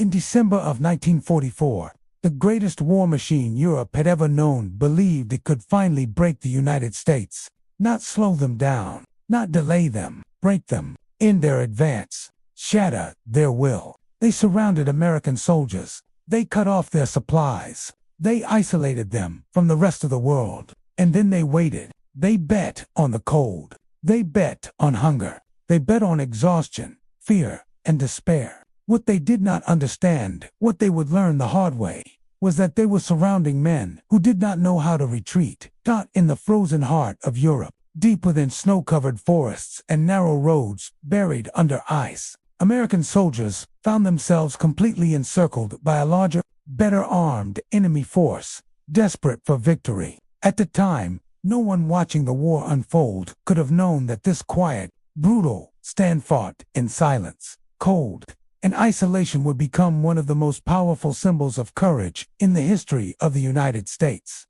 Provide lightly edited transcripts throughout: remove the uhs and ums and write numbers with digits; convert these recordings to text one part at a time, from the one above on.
In December of 1944, the greatest war machine Europe had ever known believed it could finally break the United States. Not slow them down, not delay them, break them, end their advance, shatter their will. They surrounded American soldiers. They cut off their supplies. They isolated them from the rest of the world. And then they waited. They bet on the cold. They bet on hunger. They bet on exhaustion, fear, and despair. What they did not understand, what they would learn the hard way, was that they were surrounding men who did not know how to retreat, caught in the frozen heart of Europe, deep within snow-covered forests and narrow roads buried under ice. American soldiers found themselves completely encircled by a larger, better armed enemy force, desperate for victory. At the time, no one watching the war unfold could have known that this quiet, brutal stand fought in silence, cold, and isolation would become one of the most powerful symbols of courage in the history of the United States.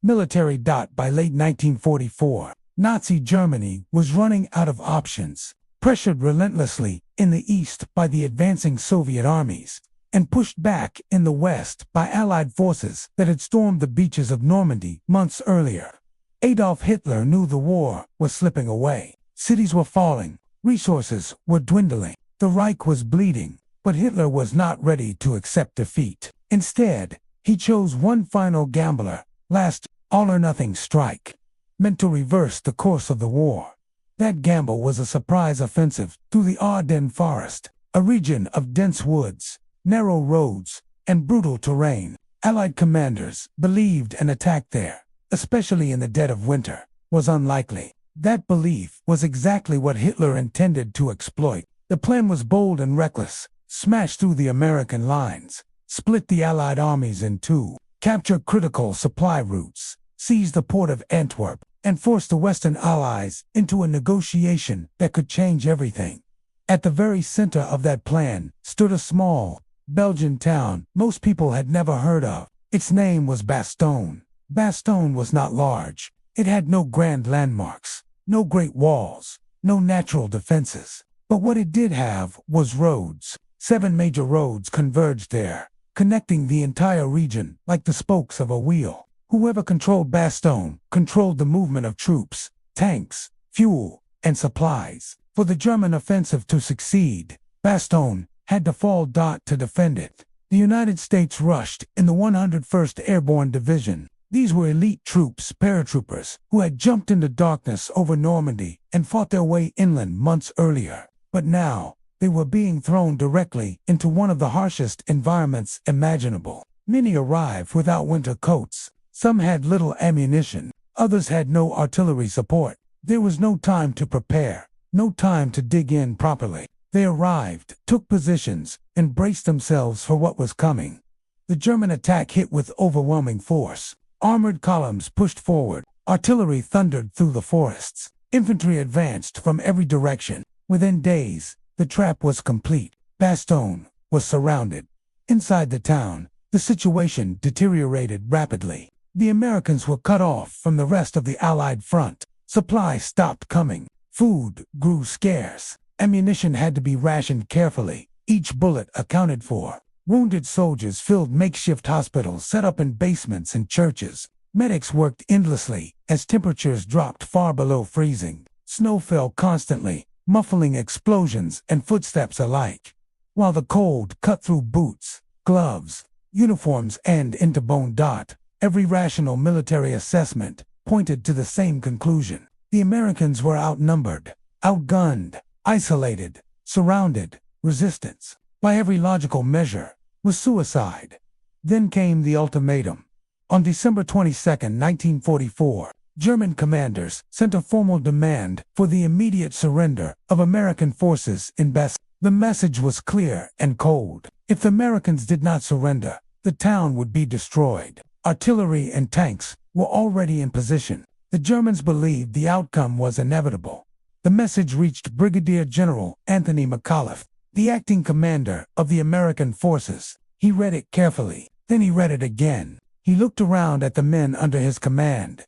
Military. By late 1944, Nazi Germany was running out of options, pressured relentlessly in the east by the advancing Soviet armies, and pushed back in the west by Allied forces that had stormed the beaches of Normandy months earlier. Adolf Hitler knew the war was slipping away. Cities were falling, resources were dwindling. The Reich was bleeding, but Hitler was not ready to accept defeat. Instead, he chose one final gambler, last all-or-nothing strike, meant to reverse the course of the war. That gamble was a surprise offensive through the Ardennes forest, a region of dense woods, narrow roads, and brutal terrain. Allied commanders believed an attack there, especially in the dead of winter, was unlikely. That belief was exactly what Hitler intended to exploit. The plan was bold and reckless: smash through the American lines, split the Allied armies in two, capture critical supply routes, seize the port of Antwerp, and force the Western Allies into a negotiation that could change everything. At the very center of that plan stood a small Belgian town most people had never heard of. Its name was Bastogne. Bastogne was not large. It had no grand landmarks, no great walls, no natural defenses. But what it did have was roads. 7 major roads converged there, connecting the entire region like the spokes of a wheel. Whoever controlled Bastogne controlled the movement of troops, tanks, fuel, and supplies. For the German offensive to succeed, Bastogne had to fall. To defend it, the United States rushed in the 101st Airborne Division. These were elite troops, paratroopers, who had jumped into darkness over Normandy and fought their way inland months earlier. But now, they were being thrown directly into one of the harshest environments imaginable. Many arrived without winter coats. Some had little ammunition. Others had no artillery support. There was no time to prepare, no time to dig in properly. They arrived, took positions, and braced themselves for what was coming. The German attack hit with overwhelming force. Armored columns pushed forward. Artillery thundered through the forests. Infantry advanced from every direction. Within days, the trap was complete. Bastogne was surrounded. Inside the town, the situation deteriorated rapidly. The Americans were cut off from the rest of the Allied front. Supplies stopped coming. Food grew scarce. Ammunition had to be rationed carefully, each bullet accounted for. Wounded soldiers filled makeshift hospitals set up in basements and churches. Medics worked endlessly as temperatures dropped far below freezing. Snow fell constantly, muffling explosions and footsteps alike, while the cold cut through boots, gloves, uniforms, and into bone. Every rational military assessment pointed to the same conclusion. The Americans were outnumbered, outgunned, isolated, surrounded. Resistance, by every logical measure, was suicide. Then came the ultimatum. On December 22, 1944, German commanders sent a formal demand for the immediate surrender of American forces in Bastogne. The message was clear and cold. If the Americans did not surrender, the town would be destroyed. Artillery and tanks were already in position. The Germans believed the outcome was inevitable. The message reached Brigadier General Anthony McAuliffe, the acting commander of the American forces. He read it carefully. Then he read it again. He looked around at the men under his command.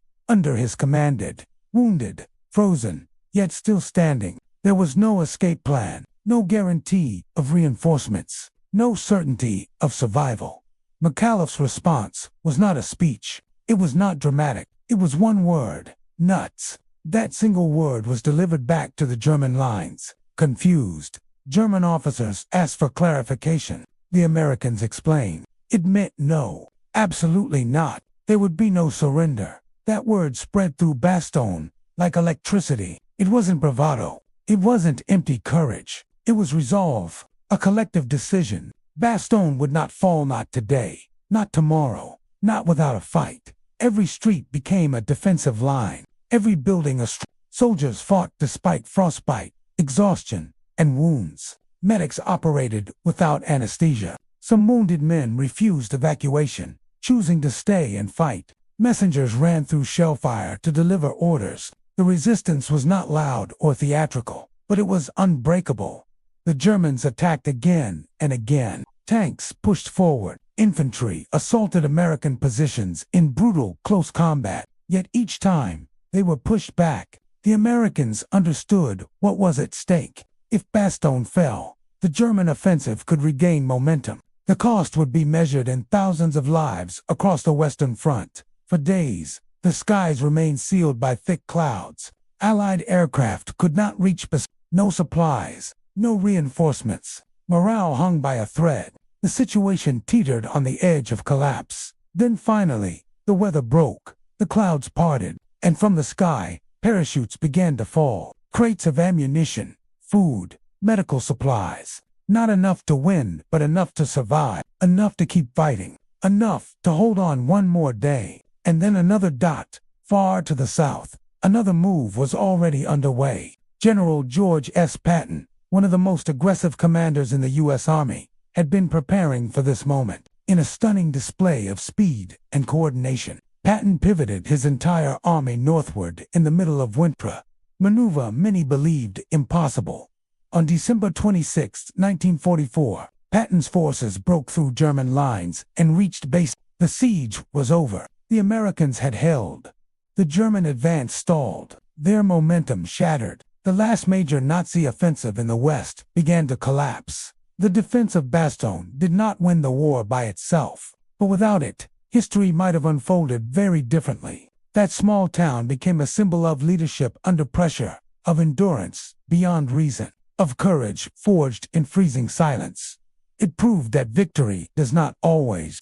Commanded, wounded, frozen, yet still standing. There was no escape plan, no guarantee of reinforcements. no certainty of survival. McAuliffe's response was not a speech. It was not dramatic. It was one word: nuts. That single word was delivered back to the German lines. Confused, German officers asked for clarification. The Americans explained. It meant no, absolutely not. There would be no surrender. That word spread through Bastogne like electricity. It wasn't bravado. It wasn't empty courage. It was resolve, a collective decision. Bastogne would not fall, not today, not tomorrow, not without a fight. Every street became a defensive line. Every building a soldiers fought despite frostbite, exhaustion, and wounds. Medics operated without anesthesia. Some wounded men refused evacuation, choosing to stay and fight. Messengers ran through shellfire to deliver orders. The resistance was not loud or theatrical, but it was unbreakable. The Germans attacked again and again. Tanks pushed forward. Infantry assaulted American positions in brutal close combat. Yet each time, they were pushed back. The Americans understood what was at stake. If Bastogne fell, the German offensive could regain momentum. The cost would be measured in thousands of lives across the Western Front. For days, the skies remained sealed by thick clouds. Allied aircraft could not reach Bastogne. No supplies, no reinforcements. Morale hung by a thread. The situation teetered on the edge of collapse. Then finally, the weather broke. The clouds parted, and from the sky, parachutes began to fall. Crates of ammunition, food, medical supplies. Not enough to win, but enough to survive. Enough to keep fighting. Enough to hold on one more day. And then another dot, far to the south. Another move was already underway. General George S. Patton, one of the most aggressive commanders in the U.S. Army, had been preparing for this moment. In a stunning display of speed and coordination, Patton pivoted his entire army northward in the middle of winter, maneuver many believed impossible. On December 26, 1944, Patton's forces broke through German lines and reached base. The siege was over. The Americans had held. The German advance stalled. Their momentum shattered. The last major Nazi offensive in the West began to collapse. The defense of Bastogne did not win the war by itself, but without it, history might have unfolded very differently. That small town became a symbol of leadership under pressure, of endurance beyond reason, of courage forged in freezing silence. It proved that victory does not always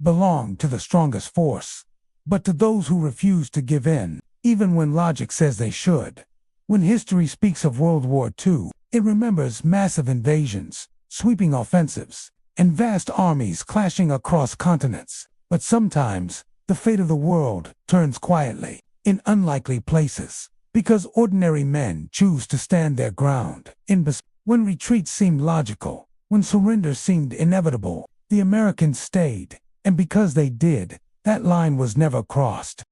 belong to the strongest force, but to those who refuse to give in, even when logic says they should. When history speaks of World War II, it remembers massive invasions, sweeping offensives, and vast armies clashing across continents. But sometimes, the fate of the world turns quietly, in unlikely places, because ordinary men choose to stand their ground. When retreat seemed logical, when surrender seemed inevitable, the Americans stayed, and because they did, that line was never crossed.